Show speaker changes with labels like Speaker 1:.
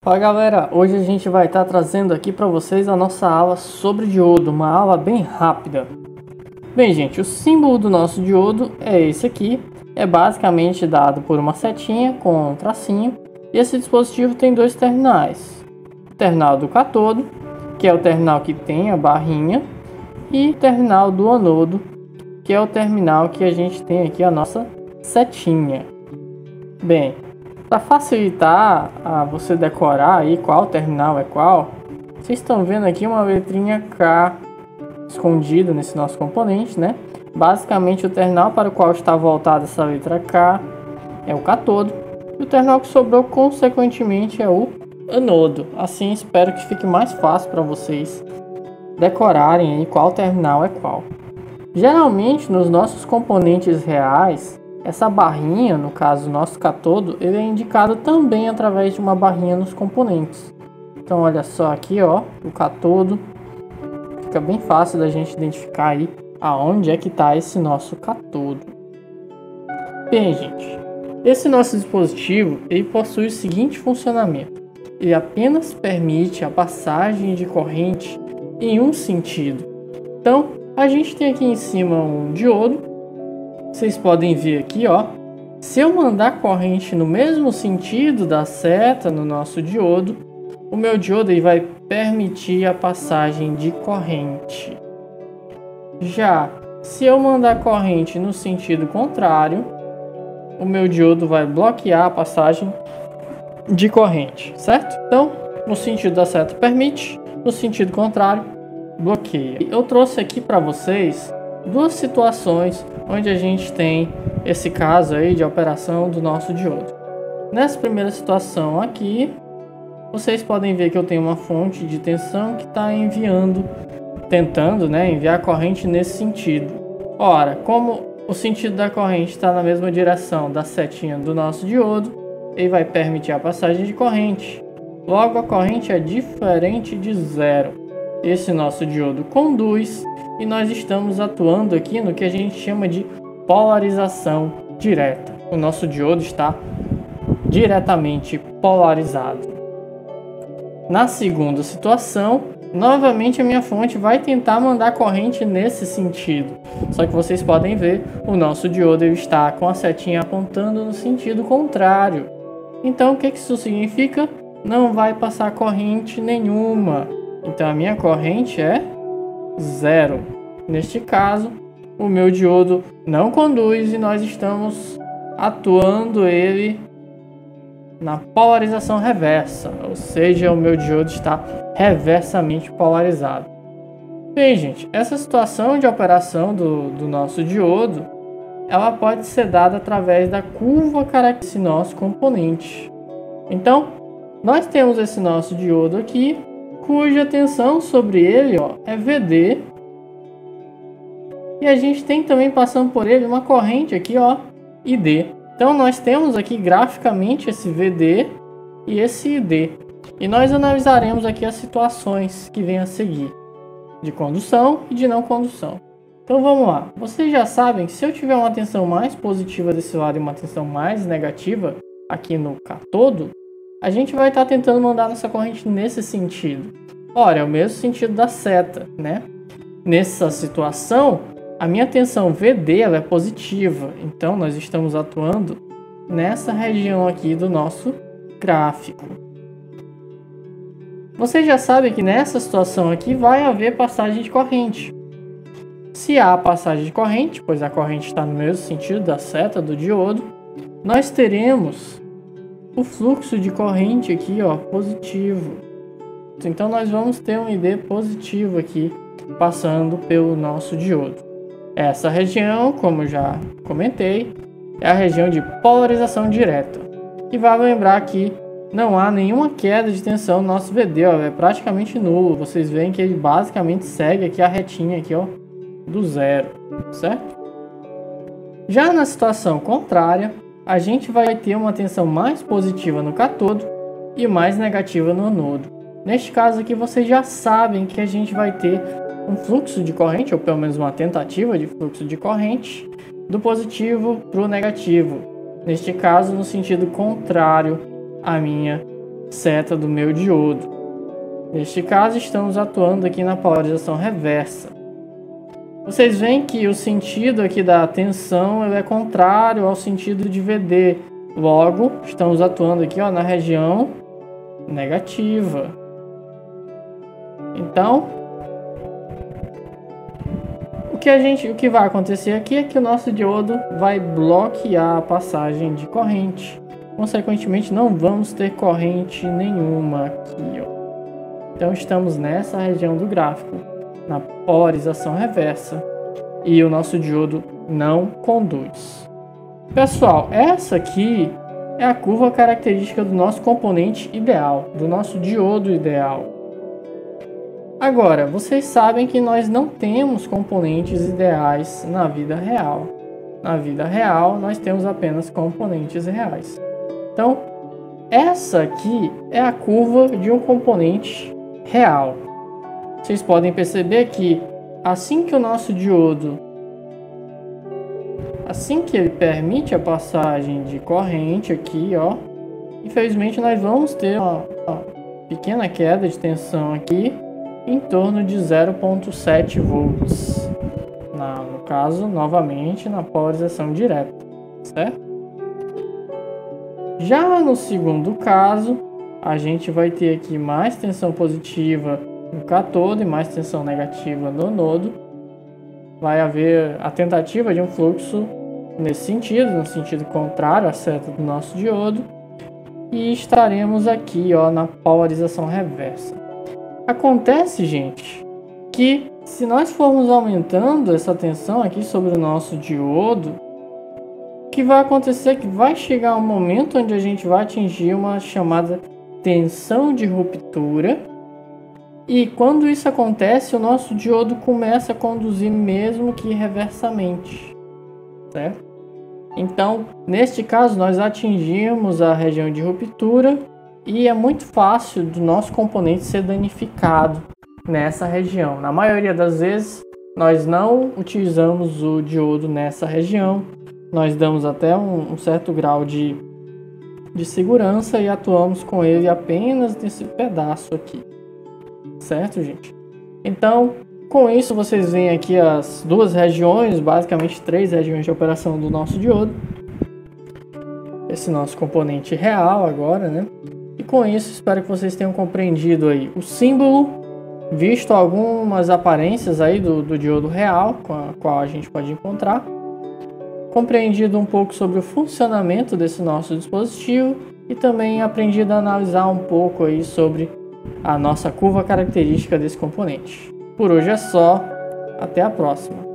Speaker 1: Fala galera, hoje a gente vai estar trazendo aqui para vocês a nossa aula sobre diodo, uma aula bem rápida. Bem gente, o símbolo do nosso diodo é esse aqui, é basicamente dado por uma setinha com um tracinho, e esse dispositivo tem dois terminais. O terminal do cátodo, que é o terminal que tem a barrinha, e o terminal do anodo, que é o terminal que a gente tem aqui a nossa setinha. Bem, para facilitar você decorar aí qual terminal é qual, vocês estão vendo aqui uma letrinha K escondida nesse nosso componente, né? Basicamente o terminal para o qual está voltada essa letra K é o cátodo, e o terminal que sobrou consequentemente é o anodo. Assim espero que fique mais fácil para vocês decorarem aí qual terminal é qual. Geralmente nos nossos componentes reais, essa barrinha, no caso o nosso cátodo, ele é indicado também através de uma barrinha nos componentes. Então olha só aqui, ó, o cátodo. Fica bem fácil da gente identificar aí aonde é que está esse nosso cátodo. Bem, gente, esse nosso dispositivo ele possui o seguinte funcionamento. Ele apenas permite a passagem de corrente em um sentido. Então, a gente tem aqui em cima um diodo. Vocês podem ver aqui, ó, se eu mandar corrente no mesmo sentido da seta no nosso diodo, o meu diodo ele vai permitir a passagem de corrente. Já se eu mandar corrente no sentido contrário, o meu diodo vai bloquear a passagem de corrente, certo? Então, no sentido da seta permite, no sentido contrário, bloqueia. Eu trouxe aqui para vocês duas situações onde a gente tem esse caso aí de operação do nosso diodo. Nessa primeira situação aqui, vocês podem ver que eu tenho uma fonte de tensão que está tentando enviar corrente nesse sentido. Ora, como o sentido da corrente está na mesma direção da setinha do nosso diodo, ele vai permitir a passagem de corrente. Logo, a corrente é diferente de zero. Esse nosso diodo conduz e nós estamos atuando aqui no que a gente chama de polarização direta. O nosso diodo está diretamente polarizado. Na segunda situação, novamente a minha fonte vai tentar mandar corrente nesse sentido. Só que vocês podem ver, o nosso diodo está com a setinha apontando no sentido contrário. Então o que isso significa? Não vai passar corrente nenhuma. Então a minha corrente é zero. Neste caso, o meu diodo não conduz e nós estamos atuando ele na polarização reversa, ou seja, o meu diodo está reversamente polarizado. Bem, gente, essa situação de operação do nosso diodo, ela pode ser dada através da curva característica desse nosso componente. Então, nós temos esse nosso diodo aqui, cuja tensão sobre ele, ó, é VD. E a gente tem também passando por ele uma corrente aqui, ó, ID. Então nós temos aqui graficamente esse VD e esse ID. E nós analisaremos aqui as situações que vêm a seguir, de condução e de não condução. Então vamos lá. Vocês já sabem que se eu tiver uma tensão mais positiva desse lado e uma tensão mais negativa aqui no cátodo, a gente vai estar tentando mandar nossa corrente nesse sentido. Ora, é o mesmo sentido da seta, né? Nessa situação, a minha tensão VD ela é positiva. Então, nós estamos atuando nessa região aqui do nosso gráfico. Vocês já sabem que nessa situação aqui vai haver passagem de corrente. Se há passagem de corrente, pois a corrente está no mesmo sentido da seta do diodo, nós teremos o fluxo de corrente aqui, ó, positivo. Então nós vamos ter um ID positivo aqui passando pelo nosso diodo. Essa região, como eu já comentei, é a região de polarização direta. E vale lembrar que não há nenhuma queda de tensão no nosso VD, ó, é praticamente nulo. Vocês veem que ele basicamente segue aqui a retinha aqui, ó, do zero, certo? Já na situação contrária, a gente vai ter uma tensão mais positiva no cátodo e mais negativa no anodo. Neste caso aqui, vocês já sabem que a gente vai ter um fluxo de corrente, ou pelo menos uma tentativa de fluxo de corrente, do positivo para o negativo. Neste caso, no sentido contrário à minha seta do meu diodo. Neste caso, estamos atuando aqui na polarização reversa. Vocês veem que o sentido aqui da tensão é contrário ao sentido de VD. Logo, estamos atuando aqui na região negativa. Então, o que vai acontecer aqui é que o nosso diodo vai bloquear a passagem de corrente. Consequentemente, não vamos ter corrente nenhuma aqui, Então, estamos nessa região do gráfico, na polarização reversa, e o nosso diodo não conduz. Pessoal, essa aqui é a curva característica do nosso componente ideal, do nosso diodo ideal. Agora, vocês sabem que nós não temos componentes ideais na vida real. Na vida real, nós temos apenas componentes reais. Então, essa aqui é a curva de um componente real. Vocês podem perceber que assim que o nosso diodo, assim que ele permite a passagem de corrente aqui, infelizmente nós vamos ter uma pequena queda de tensão aqui em torno de 0,7 volts. No caso, novamente, na polarização direta, certo? Já no segundo caso, a gente vai ter aqui mais tensão positiva no cátodo e mais tensão negativa no anodo. Vai haver a tentativa de um fluxo nesse sentido, no sentido contrário à seta do nosso diodo. E estaremos aqui na polarização reversa. Acontece, gente, que se nós formos aumentando essa tensão aqui sobre o nosso diodo, o que vai acontecer é que vai chegar um momento onde a gente vai atingir uma chamada tensão de ruptura. E quando isso acontece, o nosso diodo começa a conduzir mesmo que reversamente, certo? Então, neste caso, nós atingimos a região de ruptura e é muito fácil do nosso componente ser danificado nessa região. Na maioria das vezes, nós não utilizamos o diodo nessa região. Nós damos até um certo grau de segurança e atuamos com ele apenas nesse pedaço aqui. Certo, gente? Então, com isso, vocês veem aqui as duas regiões, basicamente 3 regiões de operação do nosso diodo. Esse nosso componente real agora, né? E com isso, espero que vocês tenham compreendido aí o símbolo, visto algumas aparências aí do diodo real, com a qual a gente pode encontrar, compreendido um pouco sobre o funcionamento desse nosso dispositivo e também aprendido a analisar um pouco aí sobre a nossa curva característica desse componente. Por hoje é só, até a próxima!